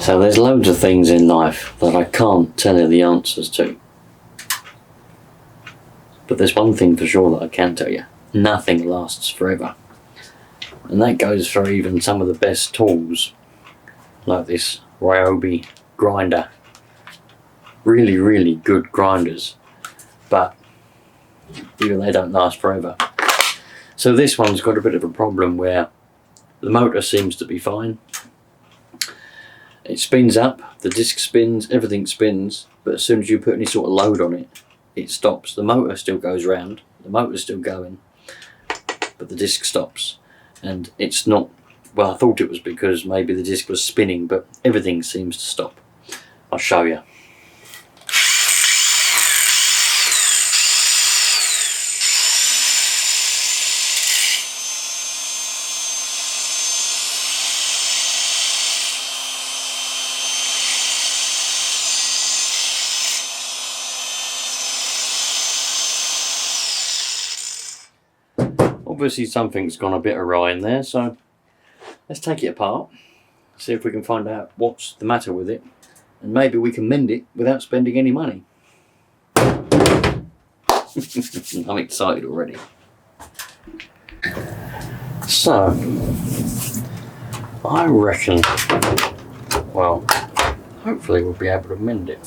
So there's loads of things in life that I can't tell you the answers to. But there's one thing for sure that I can tell you. Nothing lasts forever. And that goes for even some of the best tools, like this Ryobi grinder. Really, really good grinders. But even they don't last forever. So this one's got a bit of a problem where the motor seems to be fine. It spins up, the disc spins, everything spins, but as soon as you put any sort of load on it, it stops. The motor still goes round, the motor's still going, but the disc stops. And it's not, well, I thought it was because maybe the disc was spinning, but everything seems to stop. I'll show you. Obviously something's gone a bit awry in there, so let's take it apart, see if we can find out what's the matter with it, and maybe we can mend it without spending any money. I'm excited already. So, I reckon, well, hopefully we'll be able to mend it.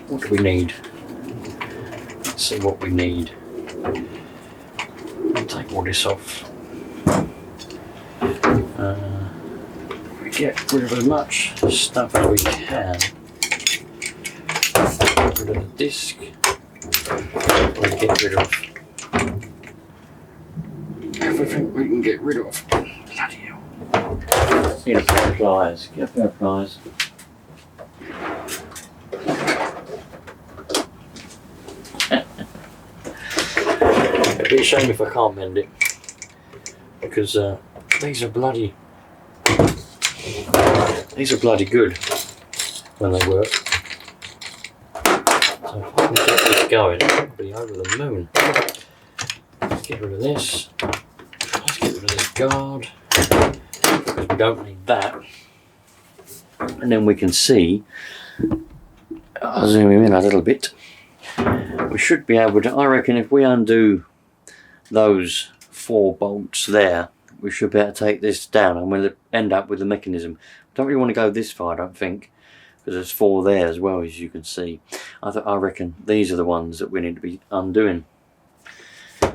What do we need? Let's see what we need. I'll take all this off. We get rid of as much stuff as we can. Get rid of the disc. We get rid of everything we can get rid of. Bloody hell. Need a pair of pliers. Get a pair of pliers. It'd be a shame if I can't mend it, because these are bloody good when they work. So if I can get this going, I'll be over the moon. Let's get rid of this. Let's get rid of this guard, because we don't need that. And then we can see, I'll zoom in a little bit. We should be able to, I reckon if we undo those 4 bolts there, we should be able to take this down and we'll end up with the mechanism. Don't really want to go this far, I don't think, because there's 4 there as well, as you can see. I reckon these are the ones that we need to be undoing.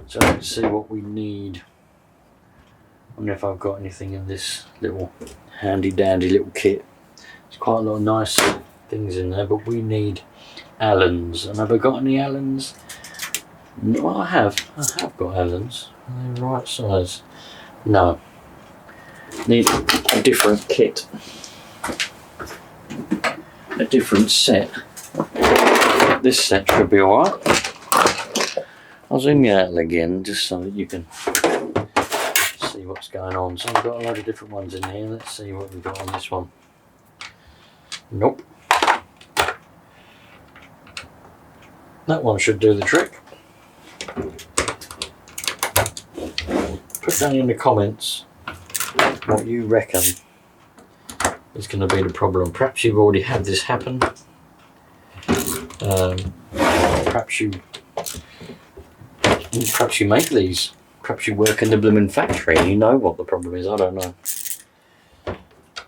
So let's see what we need. I wonder if I've got anything in this little handy dandy little kit. There's quite a lot of nice things in there, but we need Allens. And have I got any Allens? No, I have got Allens. Are they the right size? No. Need a different kit. A different set. This set should be alright. I'll zoom you out again just so that you can see what's going on. So I've got a load of different ones in here. Let's see what we've got on this one. Nope. That one should do the trick. Put down in the comments what you reckon is going to be the problem. Perhaps you've already had this happen. Perhaps you make these. Perhaps you work in the blooming factory and you know what the problem is. I don't know.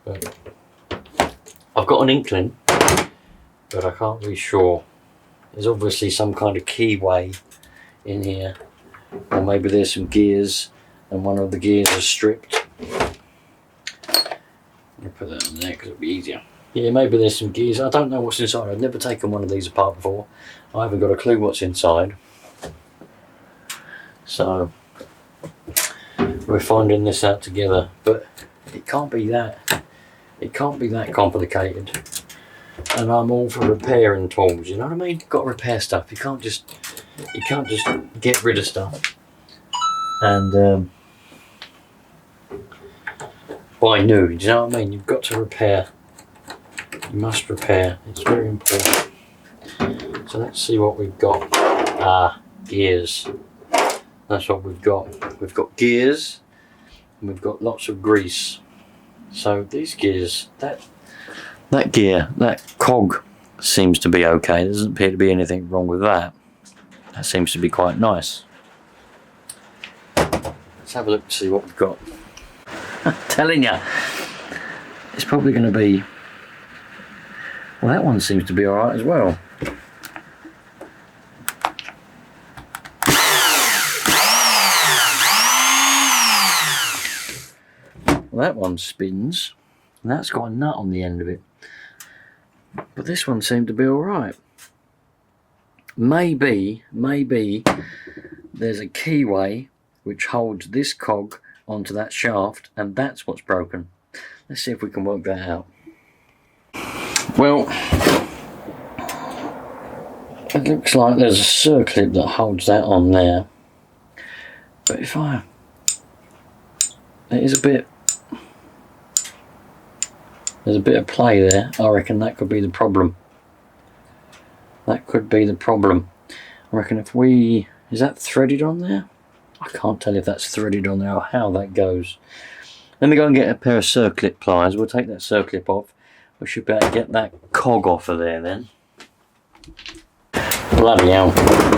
But I've got an inkling, but I can't be sure. There's obviously some kind of keyway in here, or maybe there's some gears and one of the gears is stripped. I'll put that in there because it'll be easier. Yeah, maybe there's some gears. I don't know what's inside. I've never taken one of these apart before. I haven't got a clue what's inside. So we're finding this out together, but it can't be that. It can't be that complicated. And I'm all for repairing tools. You know what I mean? You've got to repair stuff. You can't just get rid of stuff and buy new. Do you know what I mean? You've got to repair. You must repair. It's very important. So let's see what we've got. Gears. That's what we've got. We've got gears and we've got lots of grease. So these gears, That gear, that cog seems to be okay. There doesn't appear to be anything wrong with that. That seems to be quite nice. Let's have a look to see what we've got. I'm telling you, it's probably going to be... Well, that one seems to be alright as well. Well, that one spins, and that's got a nut on the end of it. But this one seemed to be alright. Maybe there's a keyway which holds this cog onto that shaft, and that's what's broken. Let's see if we can work that out. Well, it looks like there's a circlip that holds that on there. But if it is a bit... There's a bit of play there. I reckon that could be the problem. That could be the problem. I reckon if we... Is that threaded on there? I can't tell if that's threaded on there or how that goes. Let me go and get a pair of circlip pliers. We'll take that circlip off. We should be able to get that cog off of there then. Bloody hell.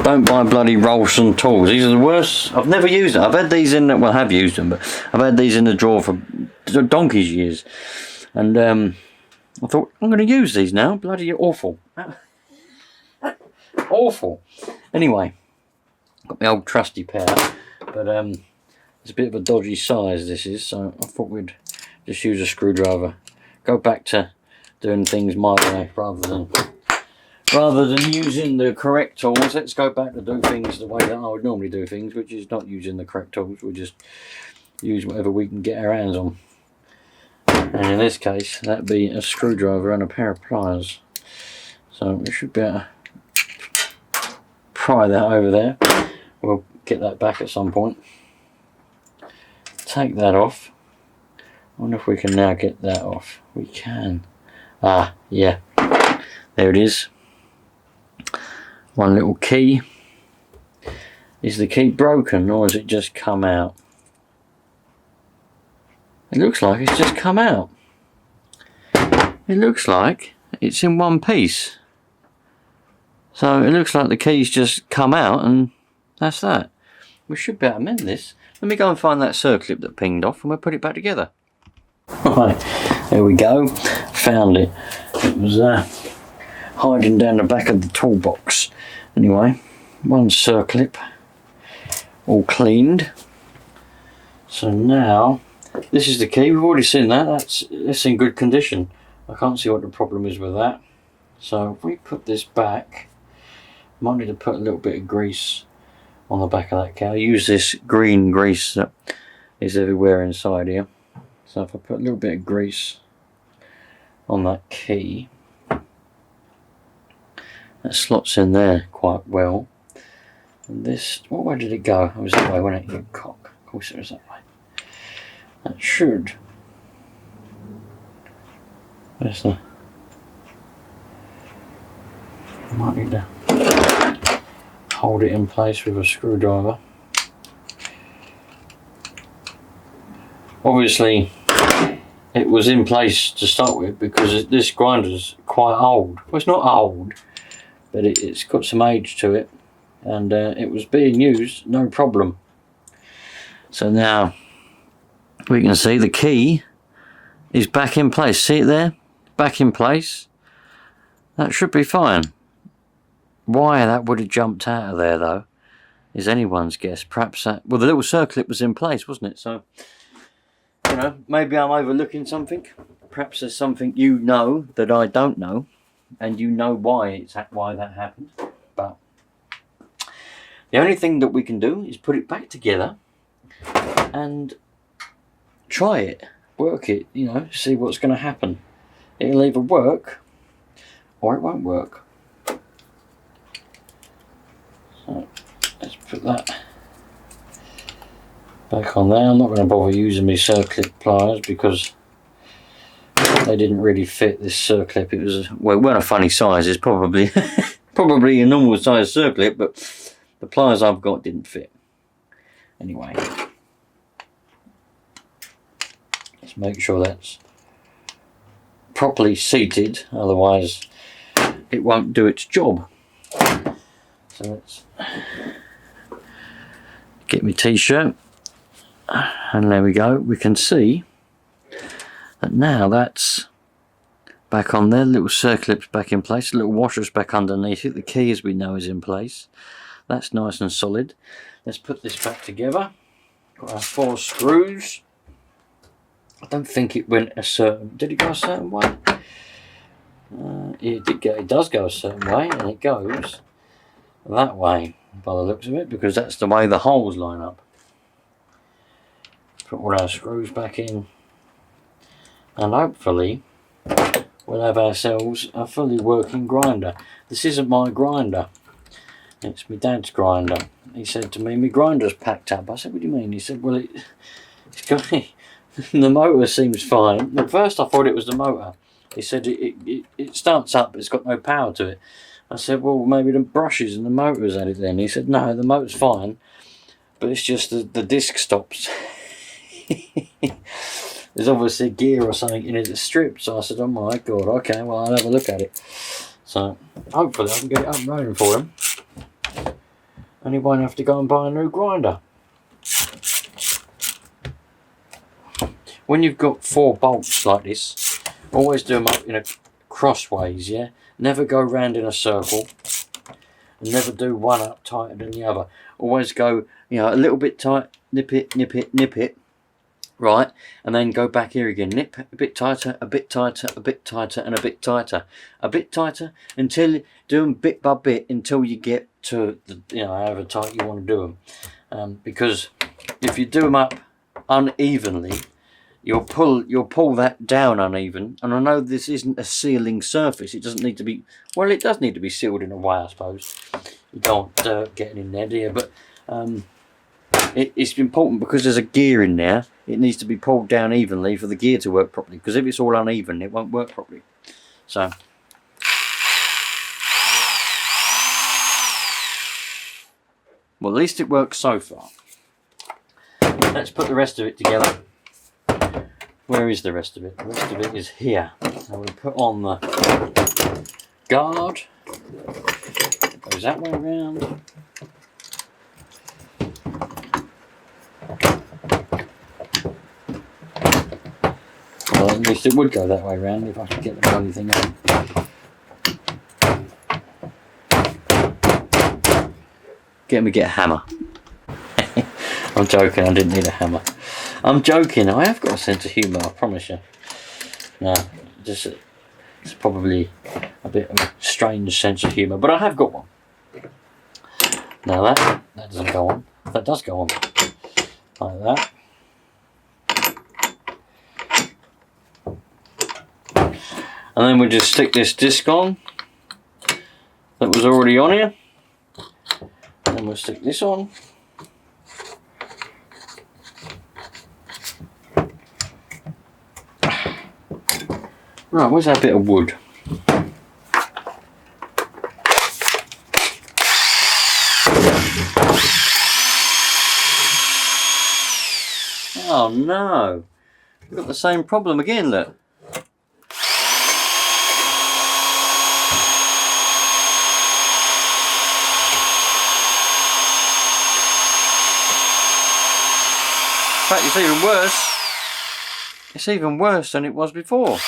Don't buy bloody Rolson tools. These are the worst. I've never used them. I've had these in... Well, I have used them, but I've had these in the drawer for donkey's years. And I thought, I'm going to use these now. Bloody awful. Awful. Anyway, got my old trusty pair. But it's a bit of a dodgy size, this is. So I thought we'd just use a screwdriver. Go back to doing things my way rather than using the correct tools. Let's go back to do things the way that I would normally do things, which is not using the correct tools. We'll just use whatever we can get our hands on. And in this case, that'd be a screwdriver and a pair of pliers. So we should be able to pry that over there. We'll get that back at some point. Take that off. I wonder if we can now get that off. We can. Ah, yeah. There it is. One little key. Is the key broken or has it just come out? It looks like it's just come out. It looks like it's in one piece. So it looks like the key's just come out and that's that. We should be able to mend this. Let me go and find that circlip that pinged off and we'll put it back together. Right, there we go. Found it. It was hiding down the back of the toolbox. Anyway, one circlip all cleaned. So now... This is the key. We've already seen that. It's in good condition. I can't see what the problem is with that. So if we put this back, might need to put a little bit of grease on the back of that cow. Use this green grease that is everywhere inside here. So if I put a little bit of grease on that key, that slots in there quite well. And this, what way did it go? It was that way, wasn't it? You cock. Of course it was that way. That should. Where's the... Might need to hold it in place with a screwdriver. Obviously, it was in place to start with because this grinder's quite old. Well, it's not old, but it's got some age to it, and it was being used, no problem. So now we can see the key is back in place. See it there? Back in place. That should be fine. Why that would have jumped out of there though is anyone's guess. Perhaps that, well, the little circlip was in place, wasn't it? So, you know, maybe I'm overlooking something. Perhaps there's something you know that I don't know, and you know why that happened. But the only thing that we can do is put it back together and try it, work it, you know, see what's going to happen. It'll either work or it won't work. So let's put that back on there. I'm not going to bother using my circlip pliers because they didn't really fit this circlip. It was, well, it weren't a funny size. It's probably probably a normal size circlip, but the pliers I've got didn't fit. Anyway, let's make sure that's properly seated, otherwise it won't do its job. So let's get my t-shirt, and there we go. We can see that now that's back on there, little circlip's back in place, the little washer's back underneath it, the key as we know is in place. That's nice and solid. Let's put this back together. Got our 4 screws. I don't think it went a certain, did it go a certain way? It does go a certain way, and it goes that way by the looks of it, because that's the way the holes line up. Put all our screws back in, and hopefully we'll have ourselves a fully working grinder. This isn't my grinder, it's my dad's grinder. He said to me, my grinder's packed up. I said, what do you mean? He said, well, it's got the motor seems fine. At first I thought it was the motor. He said it starts up, but it's got no power to it. I said, well, maybe the brushes and the motor's at it then. He said, no, the motor's fine, but it's just the disc stops. There's obviously a gear or something in it that's stripped. So I said, oh my god, okay, well, I'll have a look at it. So hopefully I can get it up and running for him, and he won't have to go and buy a new grinder. When you've got 4 bolts like this, always do them up in a crossways, yeah? Never go round in a circle, and never do one up tighter than the other. Always go, you know, a little bit tight, nip it, nip it, nip it, right? And then go back here again, nip a bit tighter, a bit tighter, a bit tighter, and a bit tighter. A bit tighter until, do them bit by bit until you get to, the, you know, however tight you want to do them. Because if you do them up unevenly, you'll pull that down uneven. And I know this isn't a sealing surface. It doesn't need to be, well, it does need to be sealed in a way, I suppose. You don't want dirt getting in there, do you? But it's important because there's a gear in there. It needs to be pulled down evenly for the gear to work properly. Because if it's all uneven, it won't work properly. So well, at least it works so far. Let's put the rest of it together. Where is the rest of it? The rest of it is here. Now we put on the guard. It goes that way around. Well, at least it would go that way around if I could get the bloody thing on. Get a hammer. I'm joking, I didn't need a hammer. I'm joking, I have got a sense of humour, I promise you. No, just it's probably a bit of a strange sense of humour, but I have got one. Now that doesn't go on. That does go on. Like that. And then we just stick this disc on that was already on here. And then we'll stick this on. Right, where's that bit of wood? Oh no! We've got the same problem again, look. In fact, it's even worse. It's even worse than it was before.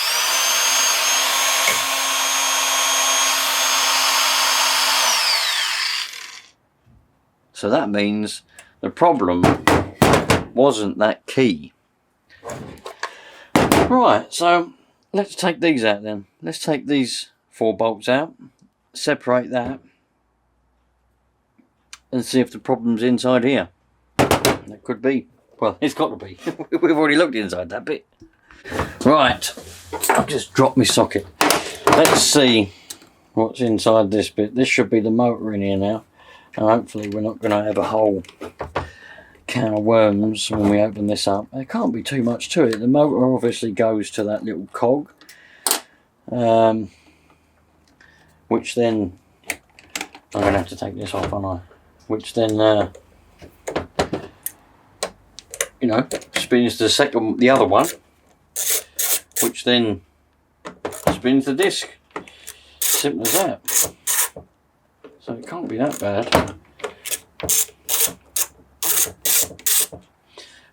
So that means the problem wasn't that key. Right, so let's take these out then. Let's take these 4 bolts out, separate that, and see if the problem's inside here. That could be. Well, it's got to be. We've already looked inside that bit. Right, I've just dropped my socket. Let's see what's inside this bit. This should be the motor in here now. And hopefully we're not going to have a whole can of worms when we open this up. There can't be too much to it. The motor obviously goes to that little cog. Which then, I'm going to have to take this off, aren't I? Which then, you know, spins to the other one. Which then spins the disc. Simple as that. So it can't be that bad.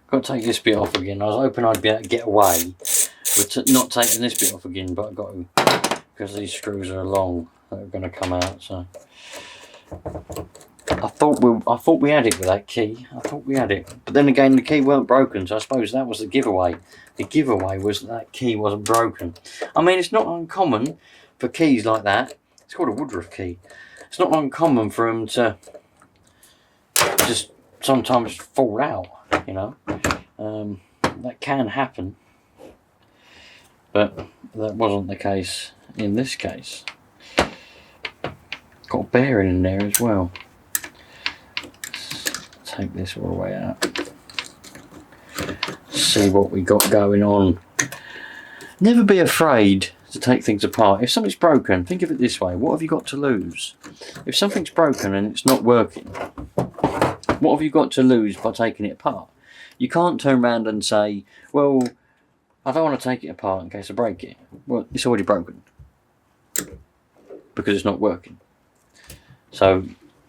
Got to take this bit off again. I was hoping I'd be able to get away with not taking this bit off again, but I've got to, because these screws are long that are going to come out. So I thought we had it with that key. I thought we had it, but then again the key weren't broken, so I suppose that was the giveaway. The giveaway was that key wasn't broken. I mean, it's not uncommon for keys like that. It's called a Woodruff key. It's not uncommon for them to just sometimes fall out, you know. That can happen, but that wasn't the case in this case. Got a bearing in there as well. Let's take this all the way out. See what we got going on. Never be afraid to take things apart. If something's broken, think of it this way: what have you got to lose? If something's broken and it's not working, what have you got to lose by taking it apart? You can't turn around and say, well, I don't want to take it apart in case I break it. Well, it's already broken because it's not working. So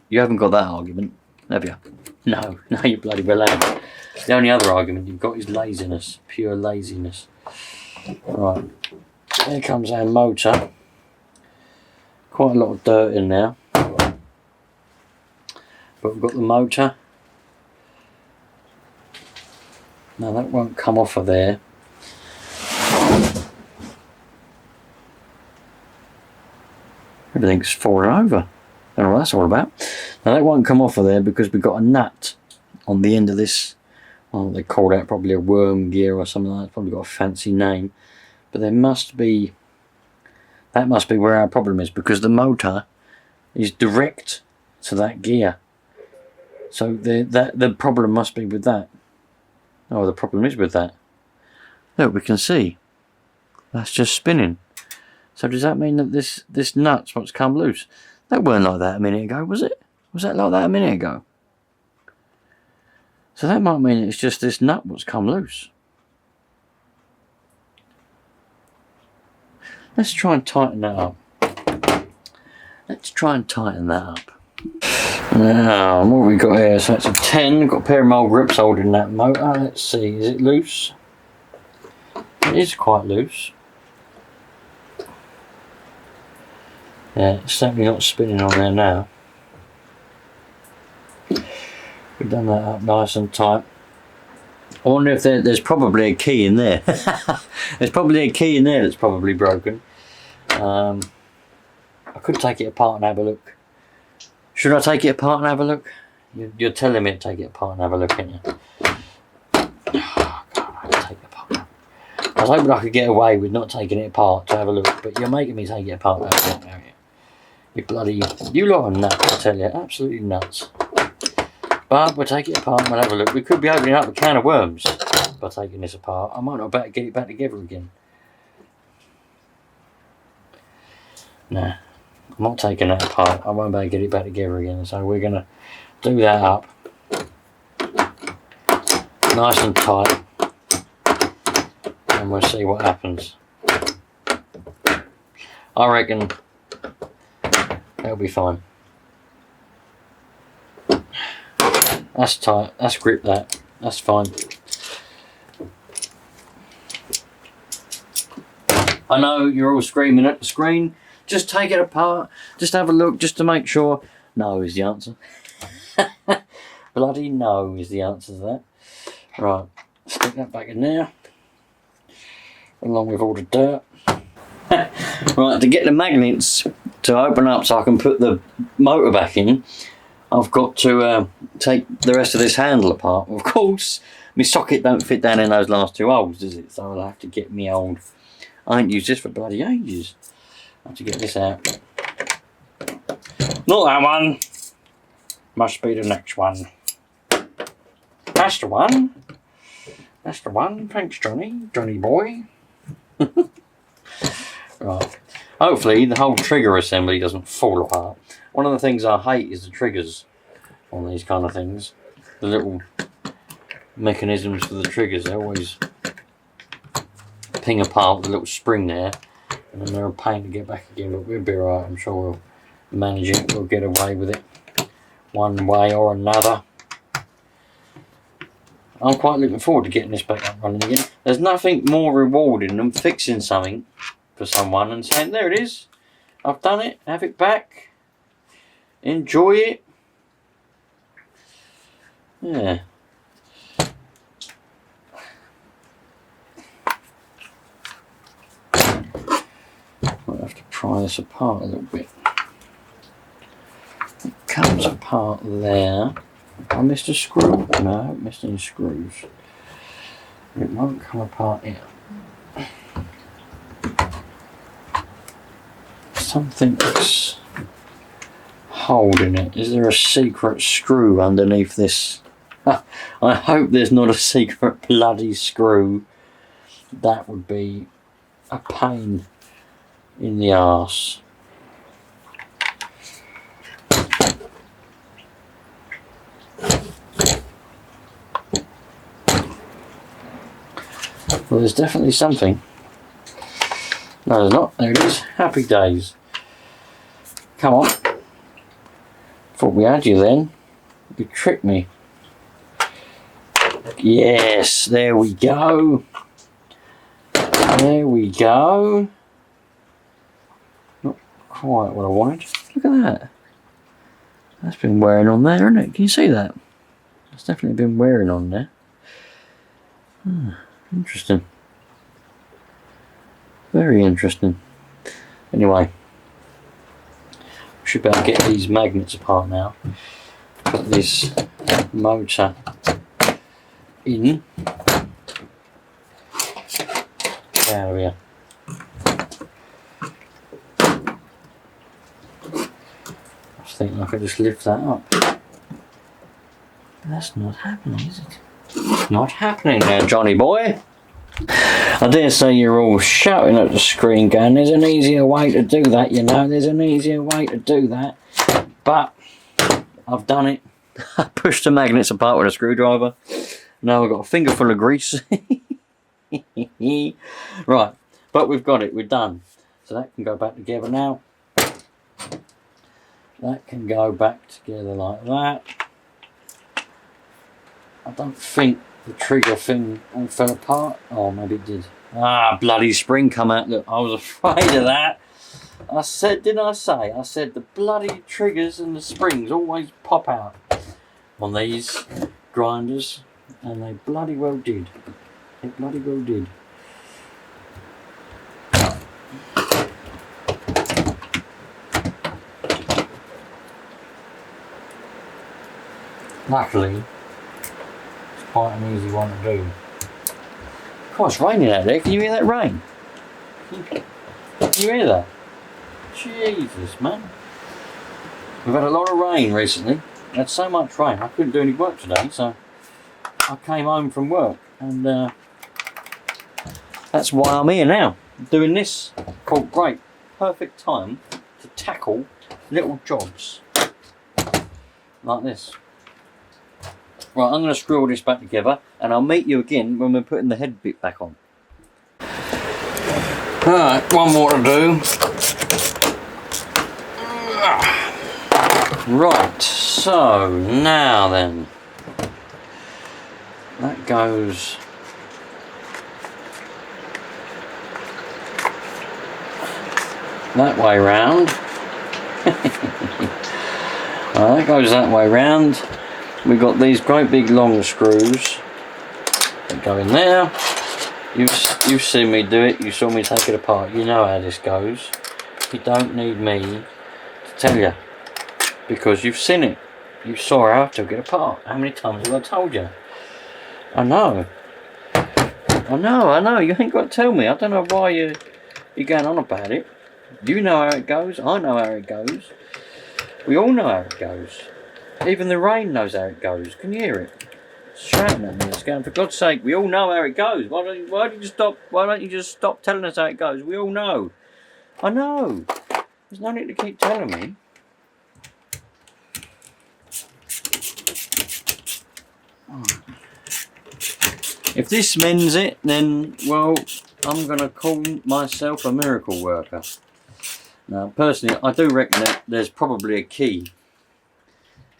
you haven't got that argument, have you? No, you bloody well haven't. The only other argument you've got is laziness, pure laziness. Right, here comes our motor. Quite a lot of dirt in there, but we've got the motor. Now that won't come off of there. Everything's falling over. I don't know what that's all about. Now that won't come off of there because we've got a nut on the end of this. Well, they call that probably a worm gear or something like that. It's probably got a fancy name. But there must be, that must be where our problem is, because the motor is direct to that gear. So the problem must be with that. Oh, the problem is with that. Look, we can see that's just spinning. So does that mean that this nut's what's come loose? That weren't like that a minute ago, was it? Was that like that a minute ago? So that might mean it's just this nut what's come loose. Let's try and tighten that up. Let's try and tighten that up. Now, what have we got here? So it's a 10. Got a pair of old grips holding that motor. Let's see, is it loose? It is quite loose. Yeah, it's certainly not spinning on there now. We've done that up nice and tight. I wonder if there's probably a key in there. There's probably a key in there that's probably broken. I could take it apart and have a look. Should I take it apart and have a look? You're telling me to take it apart and have a look, aren't you? Oh, God, I have to take it apart. I was hoping I could get away with not taking it apart to have a look, but you're making me take it apart to have a look, aren't you? You lot are nuts, I tell you, absolutely nuts. But we'll take it apart and we'll have a look. We could be opening up a can of worms by taking this apart. I might not better get it back together again. Nah, I'm not taking that apart. I won't be able to get it back together again. So we're going to do that up. Nice and tight. And we'll see what happens. I reckon that'll be fine. That's tight, that's grip that, that's fine. I know you're all screaming at the screen, just take it apart, just have a look, just to make sure. No is the answer. Bloody no is the answer to that. Right, stick that back in there, along with all the dirt. Right, to get the magnets to open up so I can put the motor back in, I've got to take the rest of this handle apart. Of course, my socket don't fit down in those last two holes, does it? So I'll have to get me old. I ain't used this for bloody ages. I have to get this out. Not that one. Must be the next one. That's the one. That's the one. Thanks, Johnny. Johnny boy. Right. Hopefully the whole trigger assembly doesn't fall apart. One of the things I hate is the triggers on these kind of things. The little mechanisms for the triggers, they always ping apart with a little spring there and they're a pain to get back again, but we'll be alright. I'm sure we'll manage it. We'll get away with it one way or another. I'm quite looking forward to getting this back up running again. There's nothing more rewarding than fixing something for someone and saying, there it is, I've done it, have it back, enjoy it. Yeah. I'll have to pry this apart a little bit. It comes apart there. I missed a screw? No, I haven't missed any screws. It won't come apart here. Something's holding it. Is there a secret screw underneath this? I hope there's not a secret bloody screw. That would be a pain in the arse. Well, there's definitely something. No, there's not. There it is. Happy days. Come on. Thought we had you then. You tricked me. Yes, there we go. There we go. Not quite what I wanted. Look at that. That's been wearing on there, isn't it? Can you see that? It's definitely been wearing on there. Interesting. Very interesting. Anyway, should be able to get these magnets apart now. Put this motor in. There we are. I was thinking I could just lift that up. That's not happening, is it? It's not happening now, Johnny boy. I dare say you're all shouting at the screen going, there's an easier way to do that, you know, there's an easier way to do that. But I've done it. I pushed the magnets apart with a screwdriver. Now I've got a finger full of grease. Right, but we've got it, we're done. So that can go back together now. That can go back together like that. I don't think the trigger thing all fell apart. Oh, maybe it did. Ah, bloody spring come out. Look, I was afraid of that. I said, didn't I say? I said the bloody triggers and the springs always pop out on these grinders. And they bloody well did. They bloody well did. Luckily, quite an easy one to do. God, it's raining out there. Can you hear that rain? Can you hear that? Jesus, man. We've had a lot of rain recently. We had so much rain. I couldn't do any work today, so I came home from work, and that's why I'm here now, doing this. Called great, perfect time to tackle little jobs like this. Right, I'm going to screw all this back together and I'll meet you again when we're putting the head bit back on. Alright, one more to do. Right, so now then. That goes that way round. That goes that way round. We've got these great big long screws that go in there. You've seen me do it, you saw me take it apart, you know how this goes. You don't need me to tell you, because you've seen it. You saw how I took it apart. How many times have I told you? I know, you ain't got to tell me. I don't know why you're going on about it. You know how it goes, I know how it goes. We all know how it goes. Even the rain knows how it goes. Can you hear it? It's shouting at me. It's going, for God's sake, we all know how it goes. Why don't you just stop telling us how it goes? We all know. I know. There's no need to keep telling me. If this mends it, then, well, I'm going to call myself a miracle worker. Now, personally, I do reckon that there's probably a key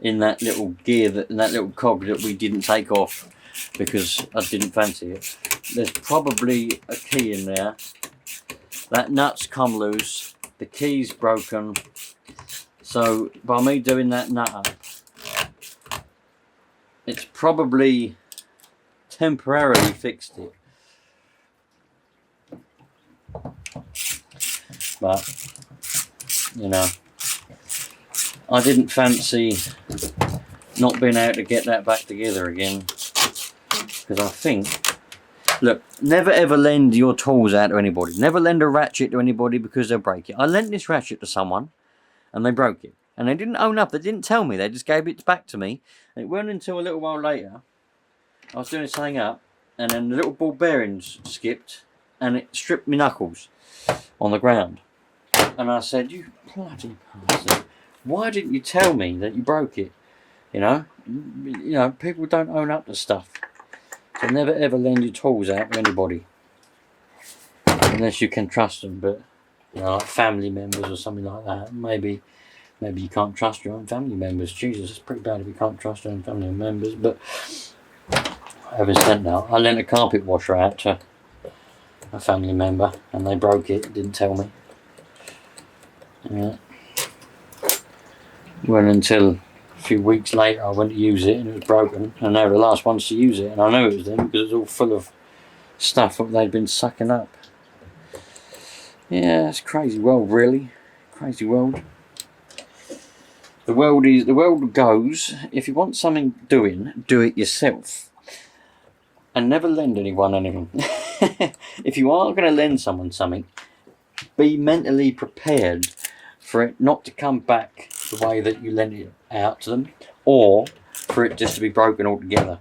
in that little gear, in that little cog that we didn't take off because I didn't fancy it. There's probably a key in there. That nut's come loose, the key's broken, so by me doing that nut up, it's probably temporarily fixed it. But, you know, I didn't fancy not being able to get that back together again, because I think, look, never ever lend your tools out to anybody. Never lend a ratchet to anybody because they'll break it. I lent this ratchet to someone and they broke it. And they didn't own up, they didn't tell me, they just gave it back to me. And it wasn't until a little while later, I was doing something up, and then the little ball bearings skipped and it stripped me knuckles on the ground. And I said, you bloody bastard, why didn't you tell me that you broke it? You know, people don't own up to stuff. So never ever lend your tools out to anybody. Unless you can trust them, but, you know, like family members or something like that. Maybe you can't trust your own family members. Jesus, it's pretty bad if you can't trust your own family members. But having said that, I lent a carpet washer out to a family member and they broke it, didn't tell me. Yeah. Well, until a few weeks later I went to use it and it was broken, and they were the last ones to use it, and I knew it was them because it was all full of stuff that they'd been sucking up. Yeah, it's a crazy world, really. Crazy world. The world goes, if you want something doing, do it yourself. And never lend anyone anything. If you are going to lend someone something, be mentally prepared for it not to come back the way that you lent it out to them, or for it just to be broken altogether.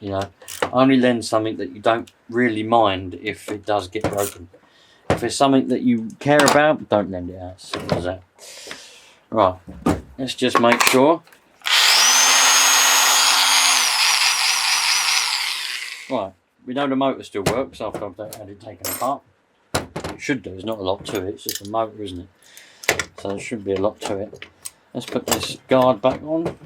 You know, only lend something that you don't really mind if it does get broken. If it's something that you care about, don't lend it out. Simple as that. Right, let's just make sure. Right, we know the motor still works after I've had it taken apart. It should do, there's not a lot to it, it's just a motor, isn't it? So there shouldn't be a lot to it. Let's put this guard back on,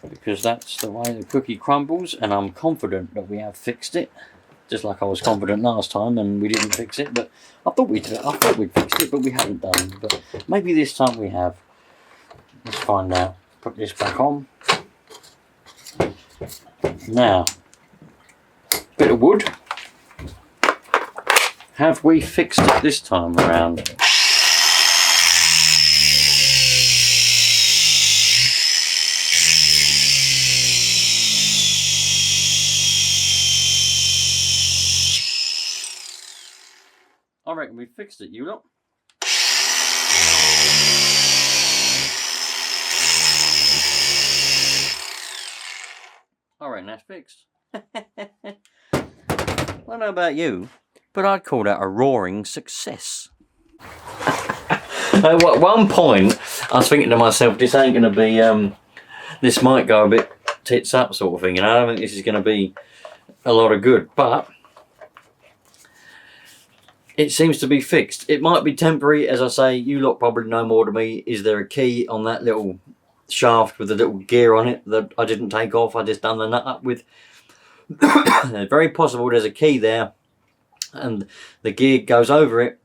because that's the way the cookie crumbles, and I'm confident that we have fixed it. Just like I was confident last time and we didn't fix it, but I thought we'd fixed it, but we haven't done. But maybe this time we have. Let's find out. Put this back on. Now, bit of wood. Have we fixed it this time around? I reckon we fixed it, you lot. I reckon that's fixed. I don't know about you, but I'd call that a roaring success. At one point, I was thinking to myself, this ain't going to be, this might go a bit tits up sort of thing, and I don't think this is going to be a lot of good, but it seems to be fixed. It might be temporary, as I say, you lot probably know more than me. Is there a key on that little shaft with the little gear on it that I didn't take off? I just done the nut up with. Very possible there's a key there and the gear goes over it,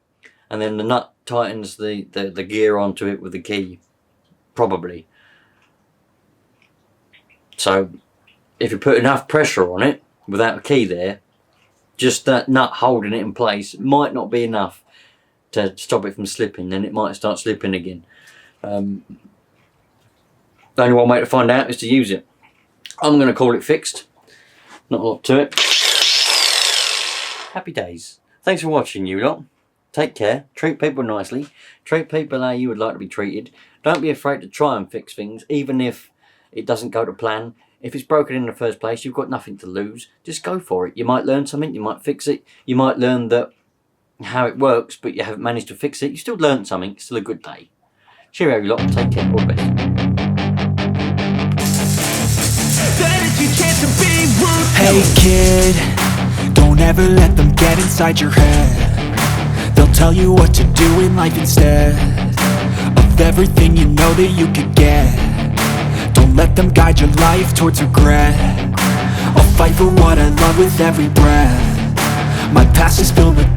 and then the nut tightens the gear onto it with the key, probably. So if you put enough pressure on it without a key there, just that nut holding it in place might not be enough to stop it from slipping, then it might start slipping again. The only one way to find out is to use it. I'm going to call it fixed. Not a lot to it. Happy days. Thanks for watching, you lot. Take care. Treat people nicely. Treat people how you would like to be treated. Don't be afraid to try and fix things, even if it doesn't go to plan. If it's broken in the first place, you've got nothing to lose. Just go for it. You might learn something, you might fix it. You might learn that how it works, but you haven't managed to fix it. You still learned something. It's still a good day. Cheerio, you lot. Take care. All the best. Hey kid, don't Don't ever let them get inside your head. They'll tell you what to do in life instead of everything you know that you could get. Don't let them guide your life towards regret. I'll fight for what I love with every breath. My past is filled with